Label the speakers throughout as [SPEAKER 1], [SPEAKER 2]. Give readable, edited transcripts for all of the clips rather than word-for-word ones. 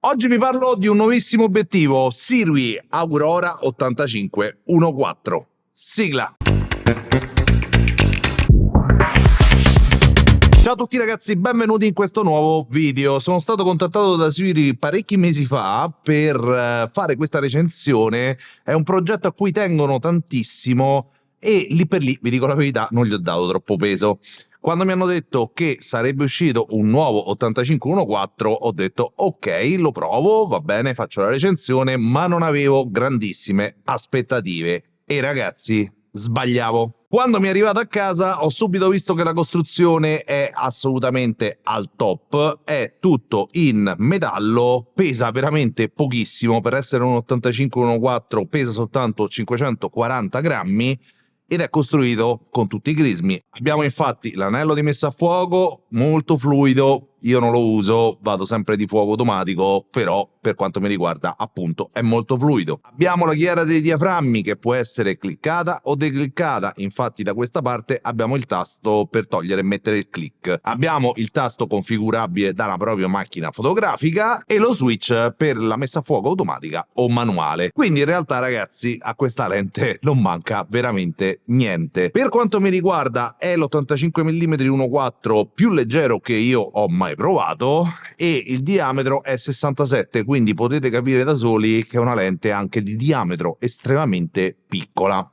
[SPEAKER 1] Oggi vi parlo di un nuovissimo obiettivo, Sirui Aurora 85-1.4. Sigla! Ciao a tutti ragazzi, benvenuti in questo nuovo video. Sono stato contattato da Sirui parecchi mesi fa per fare questa recensione. È un progetto a cui tengono tantissimo e lì per lì, vi dico la verità, non gli ho dato troppo peso. Quando mi hanno detto che sarebbe uscito un nuovo 85-1.4 ho detto ok, lo provo, va bene, faccio la recensione, ma non avevo grandissime aspettative. E ragazzi, sbagliavo. Quando mi è arrivato a casa ho subito visto che la costruzione è assolutamente al top, è tutto in metallo, pesa veramente pochissimo, per essere un 85-1.4 pesa soltanto 540 grammi, ed è costruito con tutti i crismi. Abbiamo infatti l'anello di messa a fuoco molto fluido, io non lo uso, vado sempre di fuoco automatico, però per quanto mi riguarda appunto è molto fluido. Abbiamo la ghiera dei diaframmi che può essere cliccata o decliccata, infatti da questa parte abbiamo il tasto per togliere e mettere il click. Abbiamo il tasto configurabile dalla propria macchina fotografica e lo switch per la messa a fuoco automatica o manuale. Quindi in realtà ragazzi a questa lente non manca veramente niente. Per quanto mi riguarda è l'85 mm 1.4 più leggero che io ho mai provato e il diametro è 67, quindi potete capire da soli che è una lente anche di diametro estremamente piccola.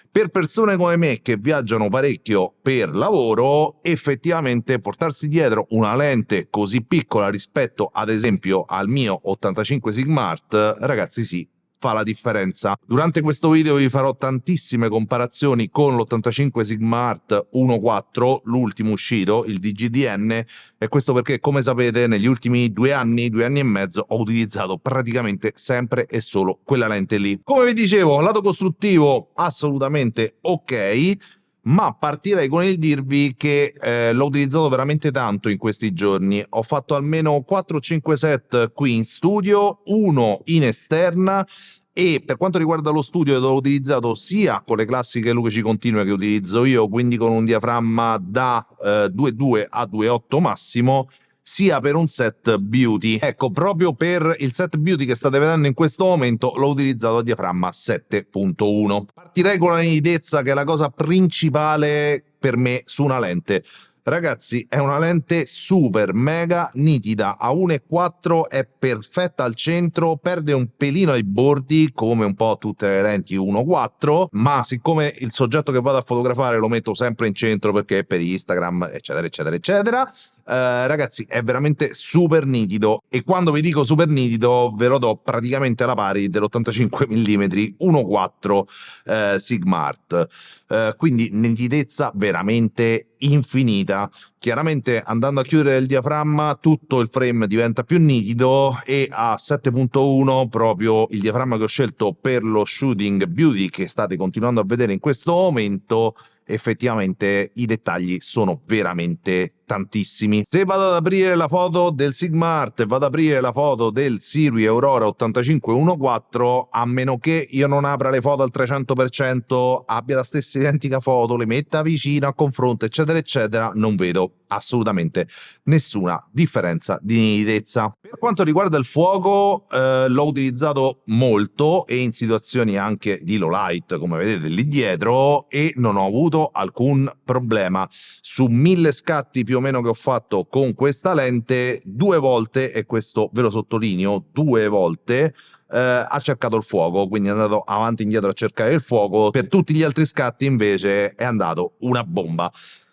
[SPEAKER 1] Per persone come me che viaggiano parecchio per lavoro, effettivamente portarsi dietro una lente così piccola rispetto ad esempio al mio 85 Sigmart, ragazzi sì, fa la differenza. Durante questo video vi farò tantissime comparazioni con l'85 Sigmart 1.4, l'ultimo uscito, il DGDN, e questo perché, come sapete, negli ultimi due anni e mezzo ho utilizzato praticamente sempre e solo quella lente lì. Come vi dicevo, lato costruttivo assolutamente ok, ma partirei con il dirvi che l'ho utilizzato veramente tanto in questi giorni. Ho fatto almeno 4-5 set qui in studio, uno in esterna, e per quanto riguarda lo studio l'ho utilizzato sia con le classiche luci continue che utilizzo io, quindi con un diaframma da 2.2 a 2.8 massimo, sia per un set beauty. Ecco, proprio per il set beauty che state vedendo in questo momento l'ho utilizzato a diaframma 7.1. Partirei con la nitidezza, che è la cosa principale per me su una lente. Ragazzi, è una lente super mega nitida, a 1.4 è perfetta al centro, perde un pelino ai bordi come un po' tutte le lenti 1.4, ma siccome il soggetto che vado a fotografare lo metto sempre in centro perché è per Instagram, eccetera eccetera eccetera, ragazzi è veramente super nitido, e quando vi dico super nitido ve lo do praticamente alla pari dell'85 mm 1.4 Sigmart, quindi nitidezza veramente infinita. Chiaramente andando a chiudere il diaframma tutto il frame diventa più nitido, e a 7.1 proprio il diaframma che ho scelto per lo shooting beauty che state continuando a vedere in questo momento, effettivamente i dettagli sono veramente tantissimi. Se vado ad aprire la foto del Sigmart e vado ad aprire la foto del Sirui Aurora 85-1.4, a meno che io non apra le foto al 300%, abbia la stessa identica foto, le metta vicino a confronto eccetera eccetera, non vedo assolutamente nessuna differenza di nitidezza. Per quanto riguarda il fuoco, l'ho utilizzato molto e in situazioni anche di low light come vedete lì dietro, e non ho avuto alcun problema. Su 1000 scatti più o meno che ho fatto con questa lente, 2 volte, e questo ve lo sottolineo, 2 volte ha cercato il fuoco, quindi è andato avanti e indietro a cercare il fuoco. Per tutti gli altri scatti invece è andato una bomba.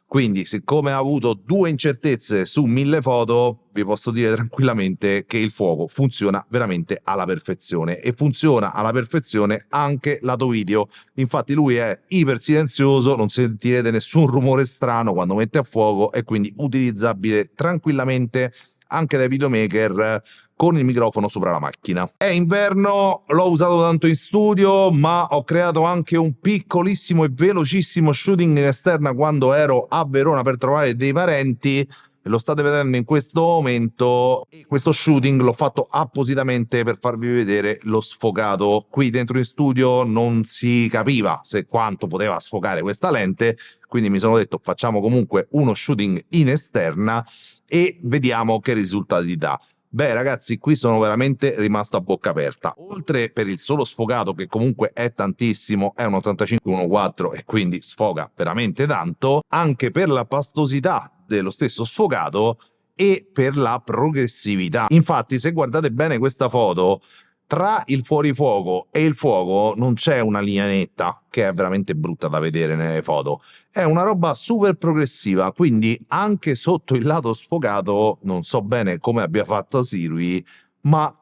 [SPEAKER 1] Quindi, siccome ha avuto 2 incertezze su 1000 foto, vi posso dire tranquillamente che il fuoco funziona veramente alla perfezione, e funziona alla perfezione anche lato video. Infatti lui è iper silenzioso, non sentirete nessun rumore strano quando mette a fuoco, e quindi utilizzabile tranquillamente anche dai videomaker con il microfono sopra la macchina. È inverno, l'ho usato tanto in studio, ma ho creato anche un piccolissimo e velocissimo shooting in esterna quando ero a Verona per trovare dei parenti. Lo state vedendo in questo momento, e questo shooting l'ho fatto appositamente per farvi vedere lo sfocato. Qui dentro in studio non si capiva se quanto poteva sfocare questa lente, quindi mi sono detto facciamo comunque uno shooting in esterna e vediamo che risultati dà. Beh ragazzi, qui sono veramente rimasto a bocca aperta. Oltre per il solo sfogato, che comunque è tantissimo, è un 85-1.4 e quindi sfoga veramente tanto, anche per la pastosità dello stesso sfogato e per la progressività. Infatti, se guardate bene questa foto, tra il fuorifuoco e il fuoco non c'è una linea netta, che è veramente brutta da vedere nelle foto. È una roba super progressiva, quindi anche sotto il lato sfogato non so bene come abbia fatto Sirui, ma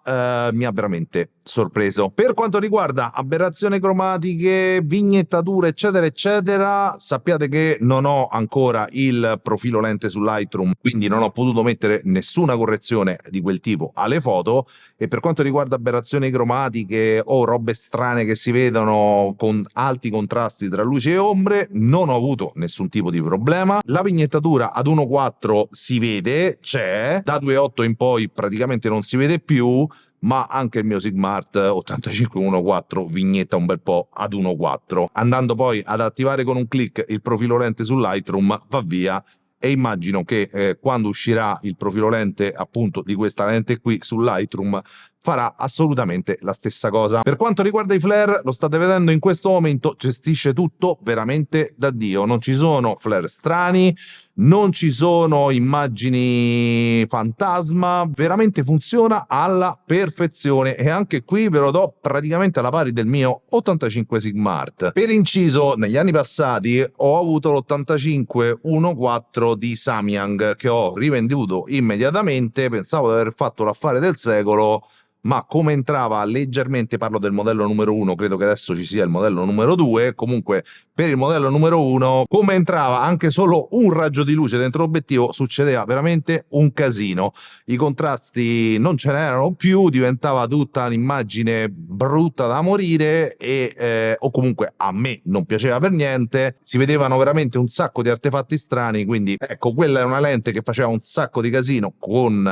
[SPEAKER 1] mi ha veramente sorpreso. Per quanto riguarda aberrazioni cromatiche, vignettature eccetera eccetera, sappiate che non ho ancora il profilo lente su Lightroom, quindi non ho potuto mettere nessuna correzione di quel tipo alle foto, e per quanto riguarda aberrazioni cromatiche o robe strane che si vedono con alti contrasti tra luce e ombre, non ho avuto nessun tipo di problema. La vignettatura ad 1.4 si vede, c'è, da 2.8 in poi praticamente non si vede più, ma anche il mio Sigmart 85-1.4 vignetta un bel po' ad 1.4. Andando poi ad attivare con un click il profilo lente su Lightroom va via, e immagino che quando uscirà il profilo lente appunto di questa lente qui su Lightroom farà assolutamente la stessa cosa. Per quanto riguarda i flare, lo state vedendo in questo momento, gestisce tutto veramente da Dio, non ci sono flare strani, non ci sono immagini fantasma, veramente funziona alla perfezione, e anche qui ve lo do praticamente alla pari del mio 85 Sigmart. Per inciso, negli anni passati ho avuto l'85 1.4 di Samyang che ho rivenduto immediatamente, pensavo di aver fatto l'affare del secolo, ma come entrava leggermente, parlo del modello numero 1, credo che adesso ci sia il modello numero 2, comunque per il modello numero 1, come entrava anche solo un raggio di luce dentro l'obiettivo succedeva veramente un casino, i contrasti non ce n'erano più, diventava tutta un'immagine brutta da morire e o comunque a me non piaceva per niente, si vedevano veramente un sacco di artefatti strani, quindi ecco, quella è una lente che faceva un sacco di casino con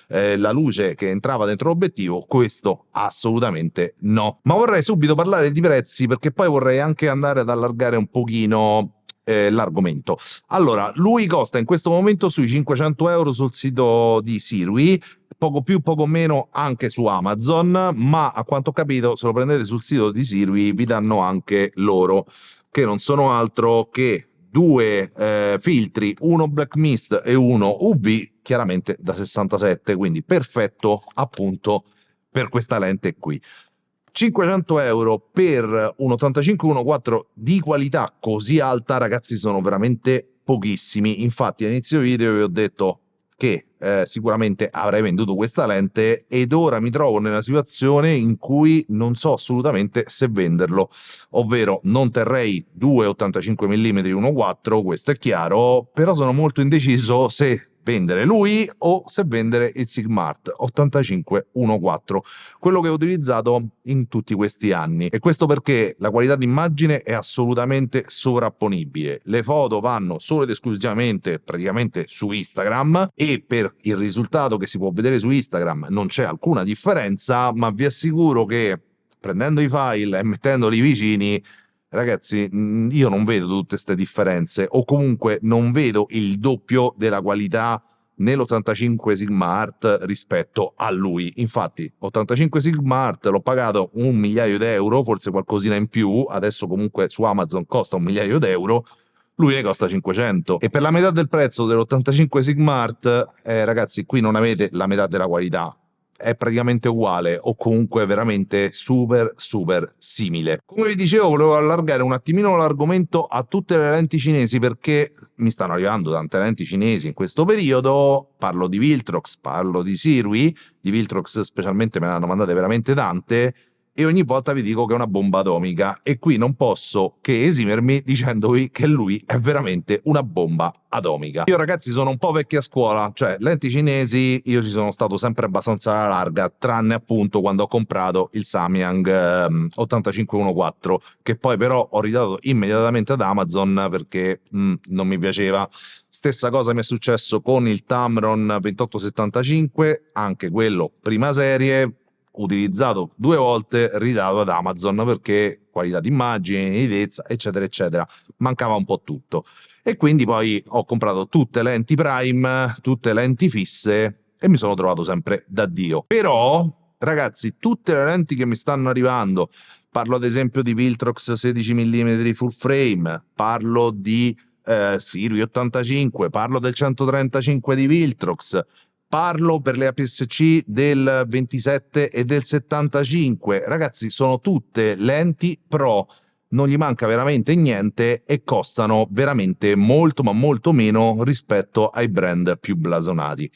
[SPEAKER 1] la luce che entrava dentro l'obiettivo, questo assolutamente no. Ma vorrei subito parlare di prezzi, perché poi vorrei anche andare ad allargare un pochino l'argomento. Allora, lui costa in questo momento sui 500 euro sul sito di Sirui, poco più poco meno anche su Amazon, ma a quanto ho capito se lo prendete sul sito di Sirui vi danno anche loro, che non sono altro che due filtri, uno Black Mist e uno UV, chiaramente da 67, quindi perfetto appunto per questa lente qui. 500 euro per un 85-1.4 di qualità così alta, ragazzi, sono veramente pochissimi. Infatti all'inizio video vi ho detto che sicuramente avrei venduto questa lente, ed ora mi trovo nella situazione in cui non so assolutamente se venderlo, ovvero non terrei due 85 mm 1.4, questo è chiaro, però sono molto indeciso se vendere lui o se vendere il Sigmart 85 1.4, quello che ho utilizzato in tutti questi anni. E questo perché la qualità d'immagine è assolutamente sovrapponibile, le foto vanno solo ed esclusivamente praticamente su Instagram, e per il risultato che si può vedere su Instagram non c'è alcuna differenza, ma vi assicuro che prendendo i file e mettendoli vicini, ragazzi, io non vedo tutte queste differenze, o comunque non vedo il doppio della qualità nell'85 Sigmart rispetto a lui. Infatti 85 Sigmart l'ho pagato 1.000.000 euro, forse qualcosina in più, adesso comunque su Amazon costa 1.000.000 euro, lui ne costa 500, e per la metà del prezzo dell'85 Sigmart, ragazzi, qui non avete la metà della qualità, è praticamente uguale o comunque veramente super simile. Come vi dicevo, volevo allargare un attimino l'argomento a tutte le lenti cinesi, perché mi stanno arrivando tante lenti cinesi in questo periodo, parlo di Viltrox, parlo di Sirui, di Viltrox specialmente me ne hanno mandate veramente tante, e ogni volta vi dico che è una bomba atomica, e qui non posso che esimermi dicendovi che lui è veramente una bomba atomica. Io ragazzi sono un po' vecchia scuola, cioè lenti cinesi io ci sono stato sempre abbastanza alla larga, tranne appunto quando ho comprato il Samyang 85-1.4, che poi però ho ridato immediatamente ad Amazon perché non mi piaceva. Stessa cosa mi è successo con il Tamron 2875, anche quello prima serie, utilizzato 2 volte, ridato ad Amazon perché qualità d'immagine, nitidezza eccetera eccetera, mancava un po' tutto, e quindi poi ho comprato tutte lenti prime, tutte lenti fisse, e mi sono trovato sempre da Dio. Però, ragazzi, tutte le lenti che mi stanno arrivando, parlo ad esempio di Viltrox 16 mm full frame, parlo di Sirui 85, parlo del 135 di Viltrox, parlo per le APS-C del 27 e del 75, ragazzi sono tutte lenti pro, non gli manca veramente niente e costano veramente molto ma molto meno rispetto ai brand più blasonati.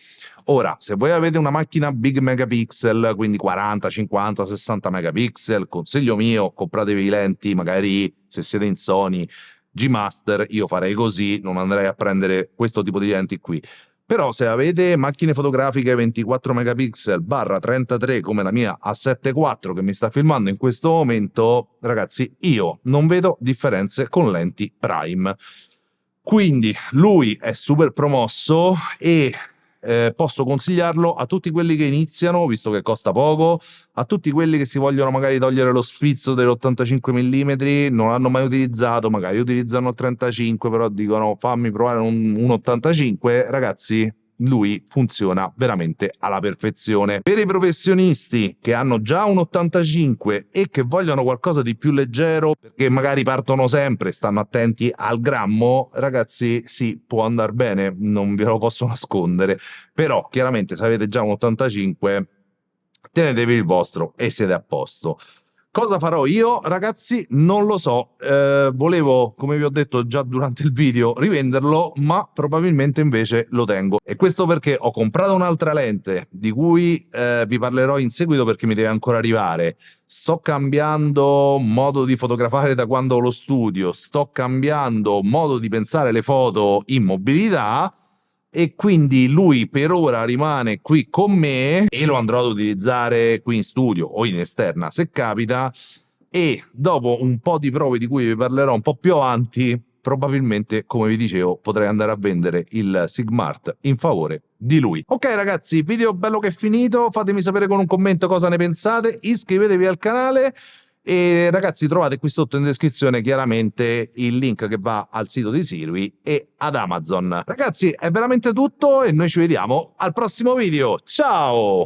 [SPEAKER 1] Ora, se voi avete una macchina big megapixel, quindi 40, 50, 60 megapixel, consiglio mio, compratevi lenti, magari se siete in Sony, G-Master, io farei così, non andrei a prendere questo tipo di lenti qui. Però se avete macchine fotografiche 24 megapixel barra 33 come la mia A7 IV che mi sta filmando in questo momento, ragazzi, io non vedo differenze con lenti prime. Quindi lui è super promosso e posso consigliarlo a tutti quelli che iniziano, visto che costa poco, a tutti quelli che si vogliono magari togliere lo spizzo dell'85 mm, non l'hanno mai utilizzato, magari utilizzano il 35, però dicono fammi provare un 85, ragazzi, lui funziona veramente alla perfezione. Per i professionisti che hanno già un 85 e che vogliono qualcosa di più leggero, perché magari partono sempre, stanno attenti al grammo, ragazzi, sì, può andare bene, non ve lo posso nascondere, però chiaramente se avete già un 85 tenetevi il vostro e siete a posto. Cosa farò io, ragazzi? Non lo so. Volevo, come vi ho detto già durante il video, rivenderlo, ma probabilmente invece lo tengo. E questo perché ho comprato un'altra lente, di cui vi parlerò in seguito perché mi deve ancora arrivare. Sto cambiando modo di fotografare da quando ho lo studio, sto cambiando modo di pensare le foto in mobilità, e quindi lui per ora rimane qui con me e lo andrò ad utilizzare qui in studio o in esterna se capita, e dopo un po' di prove di cui vi parlerò un po' più avanti, probabilmente, come vi dicevo, potrei andare a vendere il Sigmart in favore di lui. Ok ragazzi, video bello che è finito, fatemi sapere con un commento cosa ne pensate, iscrivetevi al canale. E ragazzi, trovate qui sotto in descrizione chiaramente il link che va al sito di Sirui e ad Amazon. Ragazzi, è veramente tutto e noi ci vediamo al prossimo video. Ciao!